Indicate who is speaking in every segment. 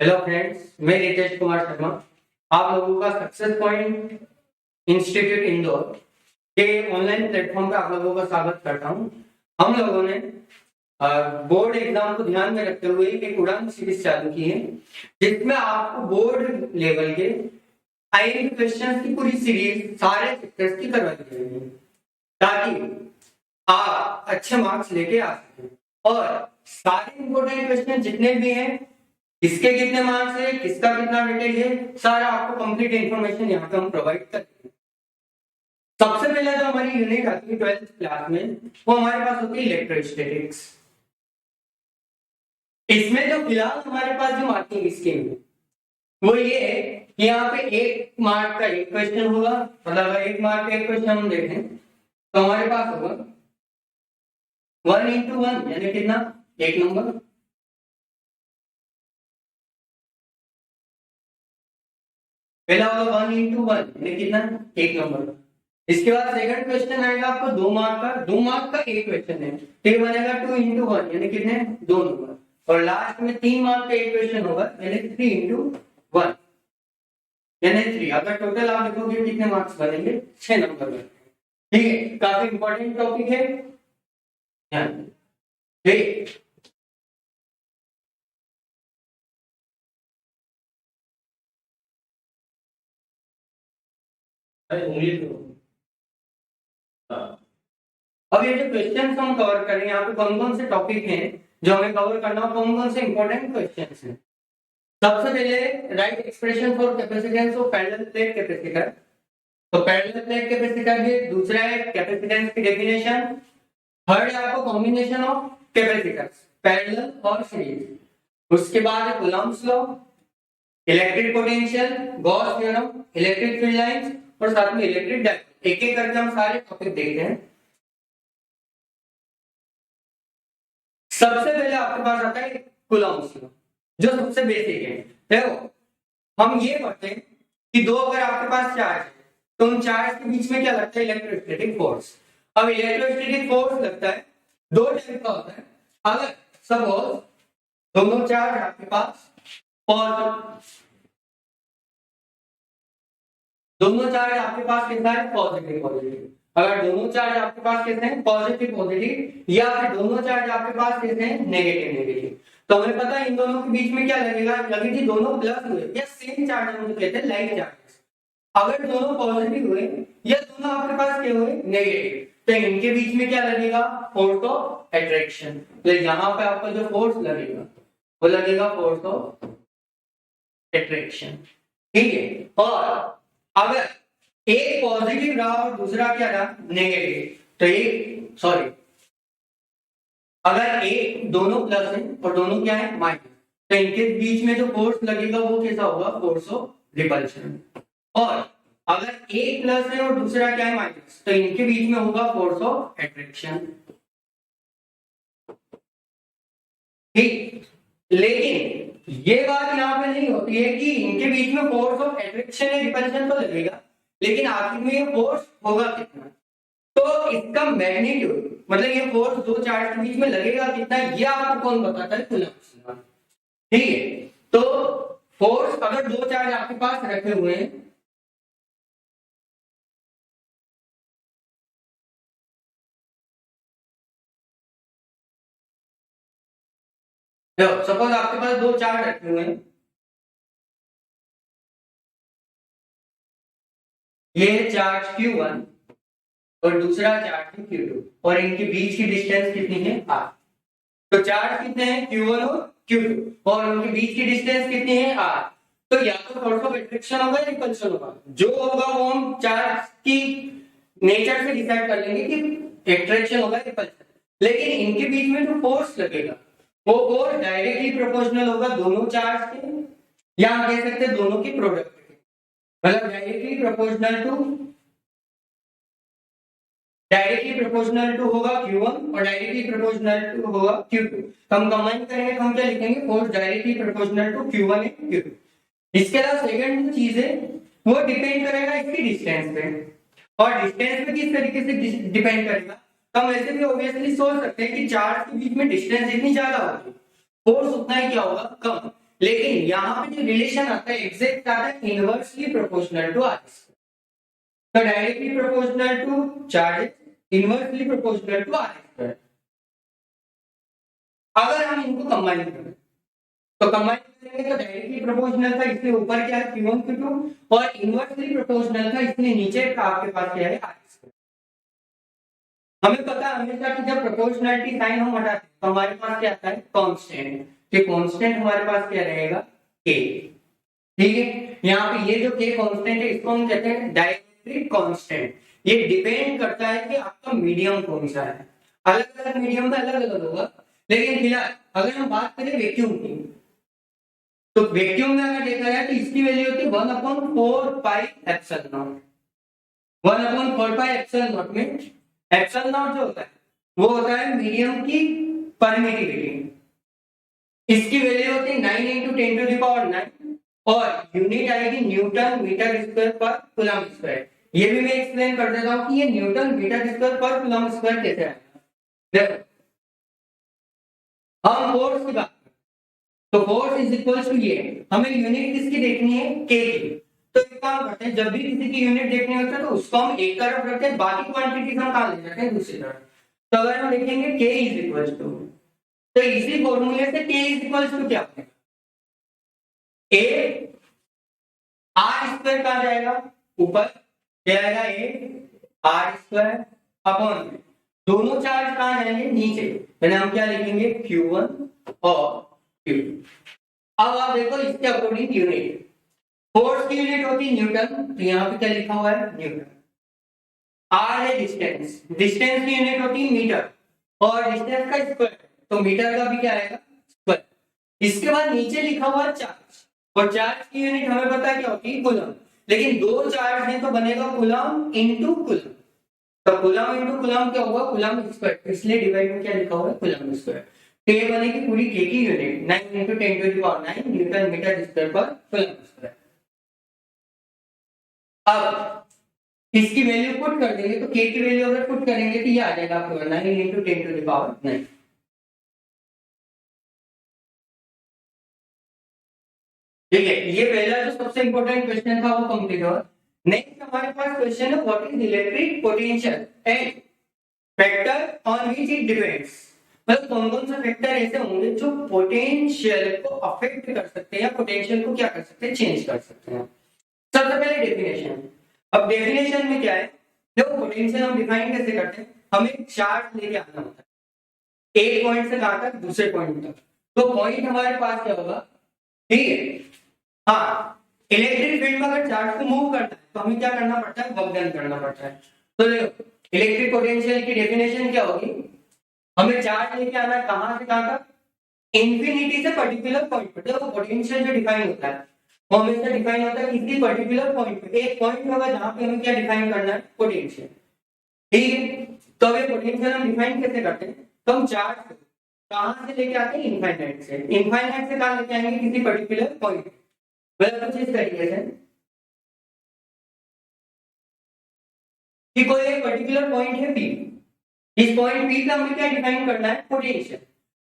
Speaker 1: Hello friends, मैं रितेश कुमार शर्मा आप लोगों का सक्सेस पॉइंट इंस्टीट्यूट इंदौर के ऑनलाइन प्लेटफॉर्म पे आप लोगों का स्वागत करता हूं। हम लोगों ने बोर्ड एग्जाम को ध्यान में रखते हुए एक उड़ान सीरीज चालू की है, जिसमें आपको बोर्ड लेवल के आईएमपी क्वेश्चंस की पूरी सीरीज सारे चैप्टर्स की करवाई जाएगी, ताकि आप अच्छे मार्क्स लेके आ सकें। और सारे इंपोर्टेंट क्वेश्चन जितने भी हैं, किसके कितने मार्क्स है, किसका कितना वेटेज है, सारा आपको कंप्लीट इंफॉर्मेशन यहाँ पे हम प्रोवाइड करते हैं। सबसे पहले जो हमारी यूनिट आती है 12th क्लास में, वो हमारे पास होती है इलेक्ट्रोस्टैटिक्स। इसमें जो फिलहाल हमारे पास जो मार्किंग स्कीम है वो ये है कि यहाँ पे 1 मार्क का एक क्वेश्चन होगा। मतलब अगर 1 मार्क का एक क्वेश्चन हम देखें तो हमारे पास होगा 1 into 1 यानी कितना, 1 नंबर। पहला होगा 1 into 1 यानी कितना, 1 नंबर। इसके बाद सेकंड क्वेश्चन आएगा आपको 2 मार्क का, 2 मार्क का एक क्वेश्चन है, फिर बनेगा 2 into 1 यानी कितने, 2 नंबर। और लास्ट में 3 मार्क का एक क्वेश्चन होगा यानी 3 into 1 यानी 3। अगर टोटल आप देखोगे कितने मार्क्स बनेंगे, 6 नंबर बनेंगे। ठीक है, काफी इंपॉर्टेंट टॉपिक है। ठीक, अब ये जो क्वेश्चन हम कवर करेंगे, यहाँ पे कौन कौन से टॉपिक हैं जो हमें कवर करना है, कौन कौन से इंपॉर्टेंट क्वेश्चन हैं। सबसे पहले right expression for capacitance of parallel plate capacitor. तो पैरेलल प्लेट कैपेसिटर है, दूसरा है कैपेसिटेंस की डेफिनेशन, थर्ड है आपको कॉम्बिनेशन ऑफ कैपेसिटर्स पैरेलल और सीरीज, उसके बाद है Coulomb's law, electric potential, Gauss theorem, electric field lines और साथ में इलेक्ट्रिक डायपोल। एक एक करके हम सारे टॉपिक देखते हैं। सबसे पहले आपके पास आता है कूलम्ब्स लॉ, जो सबसे बेसिक है। देखो हम ये पढ़ते हैं कि दो अगर आपके पास चार्ज है तो उन चार्ज के बीच में क्या लगता है, इलेक्ट्रोस्टैटिक फोर्स। अब इलेक्ट्रोस्टैटिक फोर्स लगता है 2 टाइप का होता है। अगर सपोज दोनों चार्ज आपके पास दोनों चार्ज आपके पास कितना है, पॉजिटिव पॉजिटिव। अगर दोनों चार्ज आपके पास कितने हैं, पॉजिटिव पॉजिटिव, या फिर दोनों चार्ज आपके पास कितने हैं, नेगेटिव नेगेटिव, तो हमें पता है इन दोनों के बीच में क्या लगेगा, लगेगी दोनों प्लस हुए या सेम चार्ज हम कहते हैं लाइक चार्जेस। अगर दोनों पॉजिटिव हुए या दोनों आपके पास क्या हुए, नेगेटिव, तो इनके बीच में क्या लगेगा, फोर्स ऑफ अट्रैक्शन। तो यहाँ पे आपका जो फोर्स लगेगा वो लगेगा फोर्स ऑफ अट्रैक्शन। ठीक है, और अगर एक पॉजिटिव रहा और दूसरा क्या रहा, नेगेटिव, तो एक सॉरी अगर एक दोनों प्लस है और दोनों क्या है, माइनस, तो इनके बीच में जो फोर्स लगेगा वो कैसा होगा, फोर्स ऑफ रिपल्शन। और अगर एक प्लस है और दूसरा क्या है, माइनस, तो इनके बीच में होगा फोर्स ऑफ अट्रैक्शन। ठीक, लेकिन ये बात यहाँ पे नहीं होती है कि इनके बीच में फोर्स ऑफ अट्रैक्शन या रिपल्शन तो लगेगा, लेकिन आखिर में ये फोर्स होगा कितना। तो इसका मैग्नीट्यूड मतलब ये फोर्स दो चार्ज के बीच में लगेगा कितना, ये आपको कौन बताता है, कूलम्ब्स लॉ। ठीक है, तो फोर्स अगर दो चार्ज आपके पास रखे हुए हैं, सपोज आपके पास दो चार्ज रखे हुए हैं, ये चार्ज Q1 और दूसरा चार्ज Q2, और इनके बीच की डिस्टेंस कितनी है, r। तो चार्ज कितने हैं, Q1 और Q2, और उनके बीच की डिस्टेंस कितनी है, r। तो या तो फोर्स ऑफ अट्रैक्शन होगा या रिपल्शन होगा, जो होगा वो हम चार्ज की नेचर से डिसाइड कर लेंगे कि अट्रैक्शन होगा रिपल्शन। लेकिन इनके बीच में जो फोर्स लगेगा वो फोर्स डायरेक्टली प्रोपोर्शनल होगा दोनों चार्ज के, या हम कह सकते हैं दोनों की प्रोडक्ट के, मतलब डायरेक्टली प्रोपोर्शनल टू होगा Q1 और डायरेक्टली प्रोपोर्शनल टू होगा Q2। तो हम कंबाइन करेंगे तो हम क्या लिखेंगे, force directly proportional to Q1 and Q2। इसके अलावा सेकंड चीज है वो डिपेंड करेगा इसकी डिस्टेंस पे, और डिस्टेंस पे किस तरीके से डिपेंड करेगा, तो हम ऐसे भी ऑब्वियसली सोच सकते हैं कि चार्ज के बीच में डिस्टेंस जितनी ज्यादा होगी फोर्स उतना ही क्या होगा, कम। लेकिन यहाँ पे जो रिलेशन आता है एग्जैक्ट आता है inversely proportional to r square. तो directly proportional to charge, inversely proportional to r square. अगर हम इनको कंबाइन करें तो कंबाइन करेंगे तो डायरेक्टली प्रोपोर्शनल था इसलिए ऊपर क्या है Q1 Q2 और इनवर्सली प्रोपोर्शनल था इसलिए नीचे आपके पास क्या है आर स्क्वायर। हमें पता है हमेशा कि जब प्रोपोर्शनलिटी साइन हम हटाते हैं तो हमारे पास क्या आता है कांस्टेंट। कि कांस्टेंट हमारे पास क्या रहेगा k। ठीक है, यहाँ पे ये जो k कांस्टेंट है इसको हम कहते हैं डायरेक्ट्रिक कांस्टेंट। ये डिपेंड करता है कि आपका मीडियम कौन सा है। अलग अलग मीडियम में अलग अलग होगा, लेकिन फिलहाल अगर हम बात करें वैक्यूम की तो वैक्यूम में अगर देखा जाए तो इसकी वैल्यू होती है 1/4 pi epsilon not. 1/4 pi epsilon not में एप्सिलॉन नॉट जो होता है वो होता है मीडियम की परमिटिविटी। इसकी वैल्यू होती है 9 × 10⁹ और यूनिट आएगी न्यूटन मीटर स्क्वायर पर कूलम स्क्वायर। ये भी मैं एक्सप्लेन कर देता हूं कि ये न्यूटन मीटर स्क्वायर पर कूलम स्क्वायर कैसे आएगा। देखो हम फोर्स की बात तो फोर्स इज इक्वल टू ये, हमें यूनिट किसकी देखनी है के की। तो एक काम करते हैं जब भी किसी की यूनिट देखनी होती है तो उसको हम एक तरफ रखते हैं, बाकी क्वांटिटी हम कहां ले जाते हैं दूसरी तरफ। तो अगर हम लिखेंगे k इज इक्वल टू तो इसी फॉर्मूले से k इज इक्वल टू क्या होगा a r स्क्वायर कहां जाएगा ऊपर क्या आएगा a r स्क्वायर अपॉन दोनों चार्ज कहां जाएंगे नीचे, यानी हम क्या लिखेंगे q1 और q2। अब आप देखो इसके अकॉर्डिंग यूनिट फोर्स की यूनिट होती है न्यूटन, तो यहाँ पे क्या लिखा हुआ है न्यूटन। r है डिस्टेंस, डिस्टेंस की यूनिट होती है मीटर और डिस्टेंस का स्क्वायर तो मीटर का भी क्या आएगा स्क्वायर। इसके बाद नीचे लिखा हुआ है चार्ज और चार्ज की यूनिट हमें पता है क्या होती है कूलम, लेकिन दो चार्ज हैं तो बनेगा कूलम इनटू कूलम। तो कूलम इनटू कूलम क्या होगा कूलम स्क्वायर, इसलिए डिवाइड में क्या लिखा हुआ है कूलम स्क्वायर। तो ये बनेगी पूरी k की यूनिट 9 × 10⁹ न्यूटन मीटर स्क्वायर पर कूलम स्क्वायर। अब इसकी वैल्यू पुट कर देंगे तो k की वैल्यू अगर पुट करेंगे तो ये आ जाएगा आपको 9 × 10⁹ ठीक है, ये पहला जो सबसे इंपॉर्टेंट क्वेश्चन था वो कंप्लीट हुआ। नेक्स्ट हमारे पास क्वेश्चन है what is electric potential and factor on which it depends. मतलब कौन कौन से फैक्टर ऐसे होंगे जो पोटेंशियल को अफेक्ट कर सकते हैं या पोटेंशियल को क्या कर सकते हैं चेंज कर सकते हैं। सबसे पहले डेफिनेशन। अब डेफिनेशन में क्या है देखो पोटेंशियल हम डिफाइन कैसे करते हैं, हमें चार्ज लेके आना होता है एक पॉइंट से कहां तक दूसरे पॉइंट तक। तो पॉइंट हमारे पास क्या होगा ठीक है, हाँ इलेक्ट्रिक फील्ड में अगर चार्ज को मूव करना है तो हमें क्या करना पड़ता है वर्क डन करना पड़ता है। तो देखो इलेक्ट्रिक पोटेंशियल की डेफिनेशन क्या होगी, हमें चार्ज लेके आना कहां से कहां तक इंफिनिटी से पर्टिकुलर पॉइंट पर। देखो पोटेंशियल जो डिफाइन होता है वो हमेशा डिफाइन होता है किसी पर्टिकुलर पॉइंट पे, एक पॉइंट होगा जहां पे हमें क्या डिफाइन करना है पोटेंशियल। ठीक है, तो अब ये पोटेंशियल हम डिफाइन कैसे करते हैं, तो हम चार्ज कहां से लेके आते हैं इनफाइनाइट से। इनफाइनाइट से कहां लेके आएंगे किसी पर्टिकुलर पॉइंट, मतलब कुछ इस तरीके से कि कोई एक पर्टिकुलर पॉइंट है P, इस पॉइंट P पे हमें क्या डिफाइन करना है पोटेंशियल।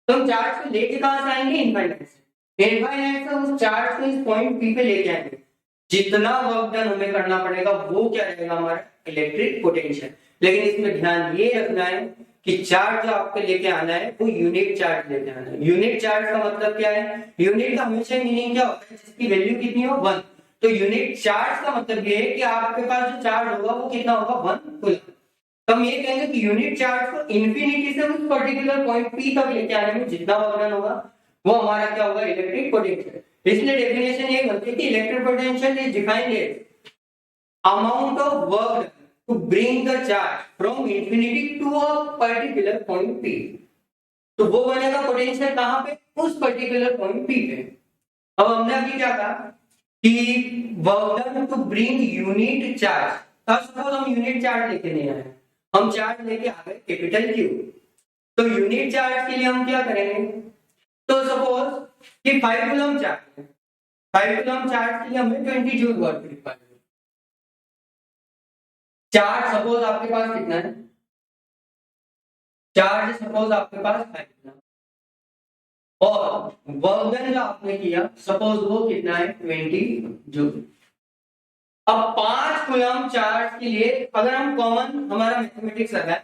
Speaker 1: तो हम चार्ज को लेके कहां से आएंगे इनफाइनाइट से, इनफाइनाइट से उस चार्ज को इस पॉइंट P पे लेके आएंगे। जितना वर्क डन हमें करना पड़ेगा वो क्या रहेगा हमारा इलेक्ट्रिक पोटेंशियल। लेकिन इसमें ध्यान ये रखना है कि चार्ज जो आपको लेके आना है वो यूनिट चार्ज लेके आना है। यूनिट चार्ज का मतलब क्या है, यूनिट का हमेशा मीनिंग क्या होता है जिसकी वैल्यू कितनी हो 1। तो यूनिट चार्ज का मतलब ये है कि आपके पास जो चार्ज होगा वो कितना होगा 1 कूलम। तो हम ये कहेंगे कि यूनिट चार्ज को इंफिनिटी से उस पर्टिकुलर पॉइंट P तक लेके आने में जितना वर्क डन होगा वो हमारा क्या होगा इलेक्ट्रिक पोटेंशियल। इसलिए डेफिनेशन ये बनती है कि electric potential is defined as amount of work to bring the charge from infinity to a particular point P। तो वो बनेगा पोटेंशियल कहां पे उस पर्टिकुलर पॉइंट P पे। अब हमने अभी क्या कहा कि work done to bring unit charge. अब सपोज हम यूनिट चार्ज लेके नहीं आए, हम चार्ज लेके आ गए कैपिटल Q। तो यूनिट चार्ज के लिए हम क्या करेंगे, तो सपोज कि 5 कूलम चार्ज है, 5 कूलम चार्ज के लिए हमें 20 joule work required. Charge suppose आपके पास कितना है, चार्ज सपोज आपके पास 5 कूलम और वर्क डन जो आपने किया सपोज वो कितना है 20 जूल। अब 5 कूलम चार्ज के लिए अगर हम कॉमन हमारा मैथमेटिक्स लगाए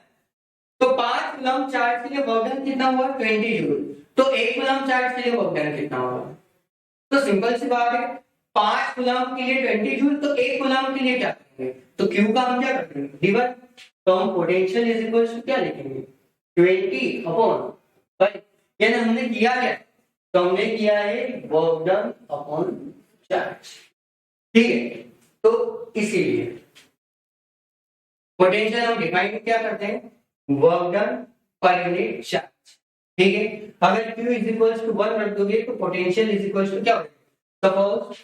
Speaker 1: तो 5 कूलम चार्ज के लिए वर्क डन कितना हुआ 20 जूल। तो 1 कूलम चार्ज के लिए वर्क डन कितना होगा? तो सिंपल सी बात है 5 कूलम के लिए 20 जूल तो 1 कूलम के लिए क्या करेंगे? तो क्यू का हम क्या करेंगे डिवाइड। तो हम पोटेंशियल इज इक्वल टू क्या लिखेंगे 20 अपॉन 5। यानी हमने किया क्या? तो हमने किया है वर्क डन अपॉन चार्ज। ठीक है, तो इसीलिए पोटेंशियल हम डिफाइन क्या करते हैं work done per unit charge. ठीक है, अगर Q इज इक्वल टू 1 रख दोगे तो पोटेंशियल इज इक्वल टू क्या हो जाएगा? Suppose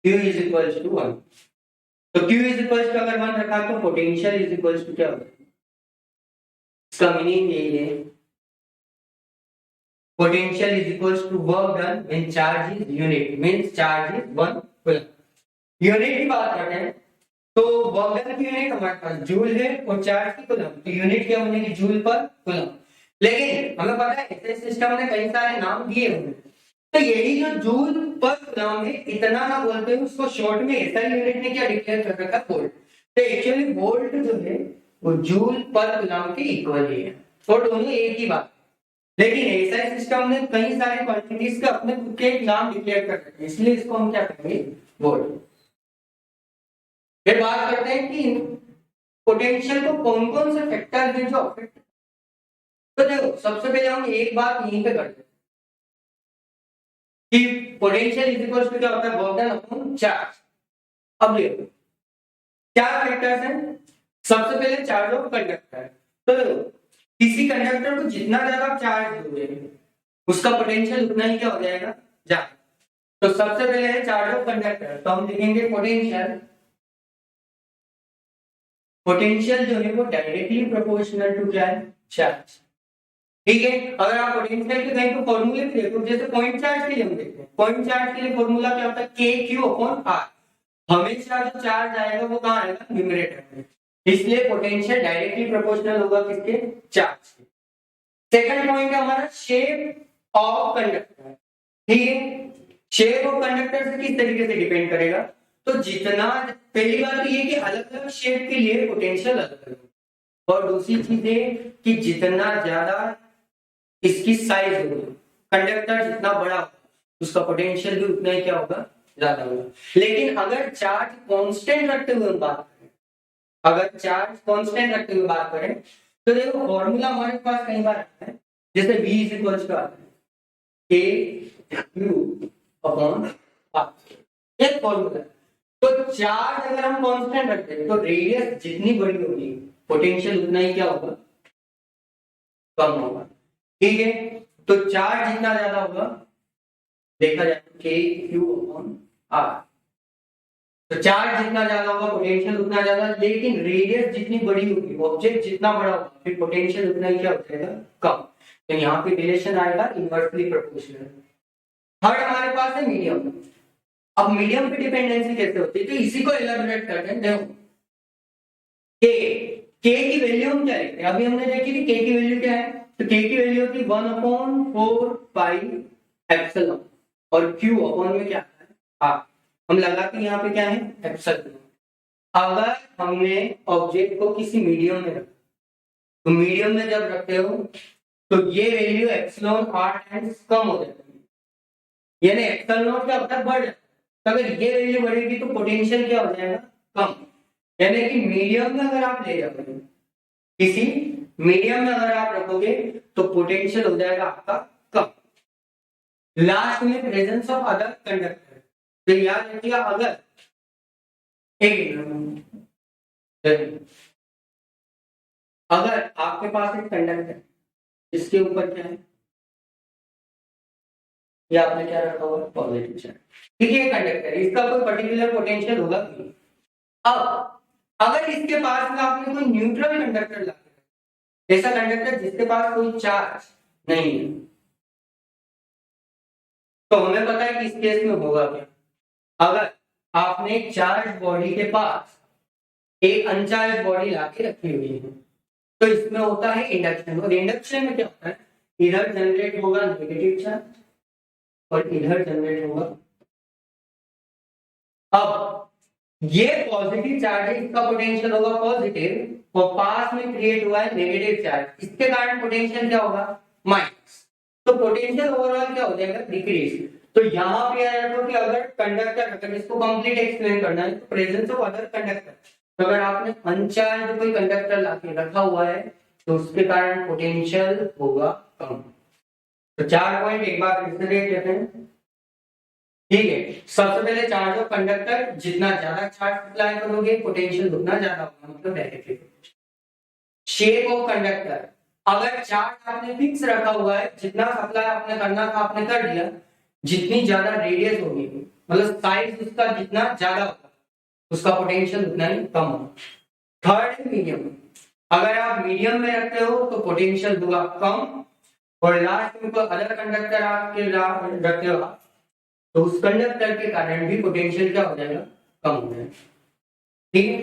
Speaker 1: Q is equal to 1, तो Q इज इक्वल टू अगर 1 रखा तो पोटेंशियल इज इक्वल टू क्या होगा? इसका मीनिंग यही है potential is equals to work done when charge is unit means charge is 1 coulomb। Unit की बात करते हैं तो वर्क डन की यूनिट हमारे पास जूल है और चार्ज की कूलम, तो यूनिट क्या बनेगी जूल पर कूलम। लेकिन हमें पता है ऐसे सिस्टम ने कई सारे नाम दिए हुए हैं, तो यही जो जूल पर कूलम है इतना ना बोलते हैं उसको शॉर्ट में ऐसा यूनिट ने क्या डिक्लेयर कर रखा वोल्ट। तो एक्चुअली वोल्ट जो है वो जूल पर कूलम के इक्वल ही है और दोनों एक ही बात। लेकिन एसआई सिस्टम ने कई सारे क्वांटिटीज का अपने खुद के एक नाम डिक्लेयर कर रखे हैं, इसलिए इसको हम क्या करेंगे वोल्ट। फिर बात करते हैं कि पोटेंशियल को कौन कौन से फैक्टर हैं जो अफेक्ट। तो देखो सबसे पहले हम एक बात यहीं पे करते हैं कि पोटेंशियल इज इक्वल टू क्या होता है वर्क डन अपॉन चार्ज। अब देखो क्या फैक्टर्स हैं। सबसे पहले चार्ज ऑफ कंडक्टर। तो देखो किसी कंडक्टर को जितना ज्यादा चार्ज दोगे उसका पोटेंशियल उतना ही क्या हो जाएगा ज्यादा। तो सबसे पहले है चार्ज ऑफ कंडक्टर, तो हम लिखेंगे पोटेंशियल। पोटेंशियल जो है वो डायरेक्टली प्रोपोर्शनल टू क्या है चार्ज। ठीक है, अगर आप पोटेंशियल के कहीं तो फॉर्मूले भी देखो जैसे पॉइंट चार्ज के लिए हम देखते हैं, पॉइंट चार्ज के लिए फॉर्मूला क्या होता है के क्यू अपॉन आर। हमेशा जो चार्ज आएगा वो कहां आएगा न्यूमरेटर में, इसलिए पोटेंशियल डायरेक्टली प्रोपोर्शनल होगा किसके चार्ज के। सेकंड पॉइंट है हमारा शेप ऑफ कंडक्टर। ठीक है, शेप ऑफ कंडक्टर से किस तरीके से डिपेंड करेगा, तो जितना पहली बात तो ये कि अलग अलग शेप के लिए पोटेंशियल अलग अलग, और दूसरी चीज है कि जितना ज्यादा इसकी साइज होगी कंडक्टर जितना बड़ा उसका पोटेंशियल भी उतना ही क्या होगा ज्यादा होगा। लेकिन अगर चार्ज कांस्टेंट रखते हुए हम बात करें, अगर चार्ज कांस्टेंट रखते हुए बात करें तो देखो फॉर्मूला हमारे पास कई बार आता है जैसे V इज इक्वल टू आता है K Q अपॉन R, ये फॉर्मूला। तो चार्ज अगर हम कांस्टेंट रखते हैं तो रेडियस जितनी बड़ी होगी पोटेंशियल उतना ही क्या होगा कम होगा। ठीक है, तो चार्ज जितना ज्यादा होगा देखा जाए K Q अपॉन R, तो चार्ज जितना ज्यादा होगा पोटेंशियल उतना ज्यादा, लेकिन रेडियस जितनी बड़ी होगी ऑब्जेक्ट जितना बड़ा होगा फिर पोटेंशियल उतना ही क्या हो जाएगा कम। तो यहाँ पे रिलेशन आएगा इनवर्सली प्रोपोर्शनल। थर्ड हमारे पास है मीडियम। अब मीडियम पे डिपेंडेंसी कैसे होती है तो इसी को एलाबोरेट करते हैं। देखो के की वैल्यू हम क्या लिखते हैं, अभी हमने देखी थी के की वैल्यू क्या है, तो के की वैल्यू होती 1/4 पाई एप्सिलॉन और Q अपॉन में क्या है R। हम लगाते हैं यहाँ पे क्या है एप्सिलॉन। अगर हमने ऑब्जेक्ट को किसी मीडियम में रखा तो मीडियम में जब रखते हो तो ये वैल्यू एप्सिलॉन R टाइम्स कम हो जाती है, यानी एप्सिलॉन क्या होता है बढ़ जाता है। तो अगर ये वैल्यू बढ़ेगी तो पोटेंशियल क्या हो जाएगा कम। यानी कि मीडियम में अगर आप ले जाओगे किसी मीडियम में अगर आप रखोगे तो पोटेंशियल हो जाएगा आपका कम। लास्ट में प्रेजेंस ऑफ अदर कंडक्टर, तो याद रखिएगा अगर अगर आपके पास एक कंडक्टर इसके ऊपर क्या है ये आपने क्या रखा हुआ पॉजिटिव चार्ज। ठीक है, कंडक्टर इसका कोई पर्टिकुलर पोटेंशियल होगा नहीं। अब अगर इसके पास में आपने कोई न्यूट्रल कंडक्टर लगा, ऐसा कंडक्टर जिसके पास कोई चार्ज नहीं है, तो हमें पता है कि इस केस में होगा क्या। अगर आपने चार्ज बॉडी के पास एक अनचार्ज बॉडी लाके रखी हुई है, तो इसमें होता है इंडक्शन। और इंडक्शन में क्या होता है, इधर जनरेट होगा नेगेटिव चार्ज और इधर जनरेट होगा। अब ये पॉजिटिव चार्ज है, इसका पोटेंशियल होगा पॉजिटिव और पास में क्रिएट हुआ है नेगेटिव चार्ज, इसके कारण पोटेंशियल क्या होगा, माइनस। तो पोटेंशियल ओवरऑल क्या हो जाएगा, डिक्रीज। तो यहाँ पे आया तो कि अगर कंडक्टर, अगर इसको कंप्लीट एक्सप्लेन करना है तो प्रेजेंस ऑफ अदर कंडक्टर, तो अगर आपने अनचार्ज कोई कंडक्टर लाके रखा हुआ है तो उसके कारण पोटेंशियल होगा कम। तो 4 पॉइंट एक बार फिर से देख लेते हैं। ठीक है, सबसे पहले चार्ज ऑफ कंडक्टर, जितना ज्यादा चार्ज सप्लाई करोगे पोटेंशियल उतना ज्यादा होगा, मतलब डायरेक्टली। शेप ऑफ कंडक्टर, अगर चार्ज आपने फिक्स रखा हुआ है, जितना सप्लाई आपने करना था आपने कर दिया, जितनी ज्यादा रेडियस होगी, मतलब साइज उसका जितना ज्यादा होगा, उसका पोटेंशियल उतना ही कम होगा। थर्ड है मीडियम, अगर आप मीडियम में रखते हो तो पोटेंशियल होगा कम, और लास्ट में कोई अदर कंडक्टर आपके रखते हो तो उस कंडक्टर के कारण भी पोटेंशियल क्या हो जाएगा, कम हो जाएगा। ठीक है,